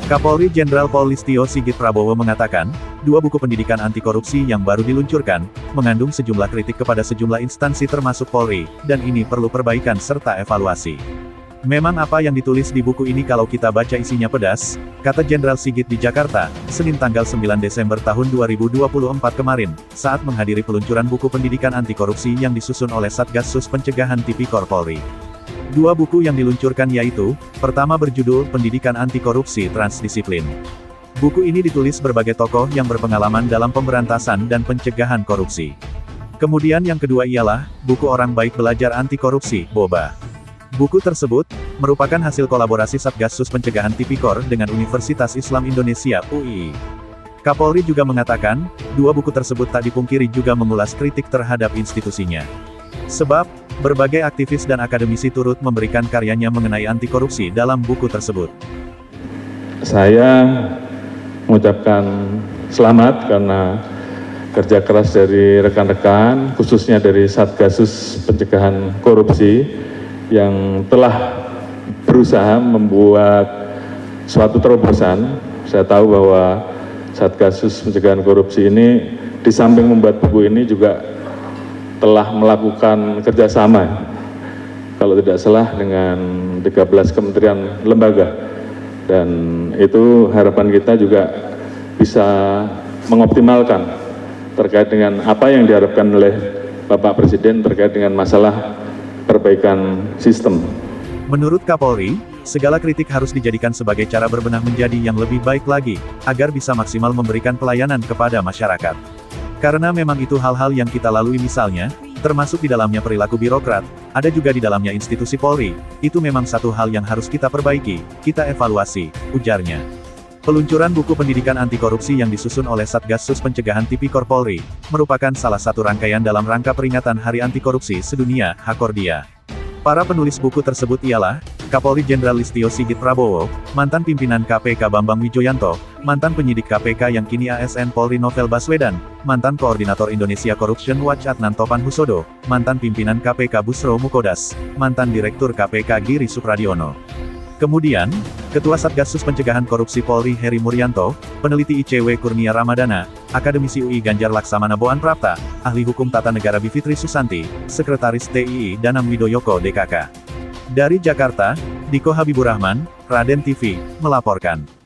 Kapolri Jenderal Listio Sigit Prabowo mengatakan, dua buku pendidikan anti korupsi yang baru diluncurkan, mengandung sejumlah kritik kepada sejumlah instansi termasuk Polri, dan ini perlu perbaikan serta evaluasi. Memang apa yang ditulis di buku ini kalau kita baca isinya pedas, kata Jenderal Sigit di Jakarta, Senin tanggal 9 Desember tahun 2024 kemarin, saat menghadiri peluncuran buku pendidikan anti korupsi yang disusun oleh Satgasus Pencegahan Tipikor Polri. Dua buku yang diluncurkan yaitu, pertama berjudul Pendidikan Anti Korupsi Transdisiplin. Buku ini ditulis berbagai tokoh yang berpengalaman dalam pemberantasan dan pencegahan korupsi. Kemudian yang kedua ialah, buku Orang Baik Belajar Anti Korupsi, BOBA. Buku tersebut, merupakan hasil kolaborasi Satgasus Pencegahan Tipikor dengan Universitas Islam Indonesia, UII. Kapolri juga mengatakan, dua buku tersebut tak dipungkiri juga mengulas kritik terhadap institusinya. Sebab, berbagai aktivis dan akademisi turut memberikan karyanya mengenai anti korupsi dalam buku tersebut. Saya mengucapkan selamat karena kerja keras dari rekan-rekan, khususnya dari Satgasus Pencegahan Korupsi, yang telah berusaha membuat suatu terobosan. Saya tahu bahwa Satgasus Pencegahan Korupsi ini, di samping membuat buku ini juga telah melakukan kerjasama, kalau tidak salah dengan 13 kementerian lembaga, dan itu harapan kita juga bisa mengoptimalkan terkait dengan apa yang diharapkan oleh Bapak Presiden terkait dengan masalah perbaikan sistem. Menurut Kapolri, segala kritik harus dijadikan sebagai cara berbenah menjadi yang lebih baik lagi, agar bisa maksimal memberikan pelayanan kepada masyarakat. Karena memang itu hal-hal yang kita lalui misalnya, termasuk di dalamnya perilaku birokrat, ada juga di dalamnya institusi Polri, itu memang satu hal yang harus kita perbaiki, kita evaluasi, ujarnya. Peluncuran buku pendidikan anti korupsi yang disusun oleh Satgasus Pencegahan Tipikor Polri, merupakan salah satu rangkaian dalam rangka peringatan Hari Anti Korupsi Sedunia, Hakordia. Para penulis buku tersebut ialah, Kapolri Jenderal Listio Sigit Prabowo, mantan pimpinan KPK Bambang Wijoyanto, mantan penyidik KPK yang kini ASN Polri Novel Baswedan, mantan Koordinator Indonesia Corruption Watch Adnan Topan Husodo, mantan pimpinan KPK Busro Mukodas, mantan Direktur KPK Giri Supradiono. Kemudian, Ketua Satgasus Pencegahan Korupsi Polri Heri Muryanto, peneliti ICW Kurnia Ramadana, akademisi UI Ganjar Laksamana Boan Prapta, ahli hukum tata negara Bivitri Susanti, sekretaris TII Danang Widoyoko DKK. Dari Jakarta, Diko Habibur Rahman, Raden TV, melaporkan.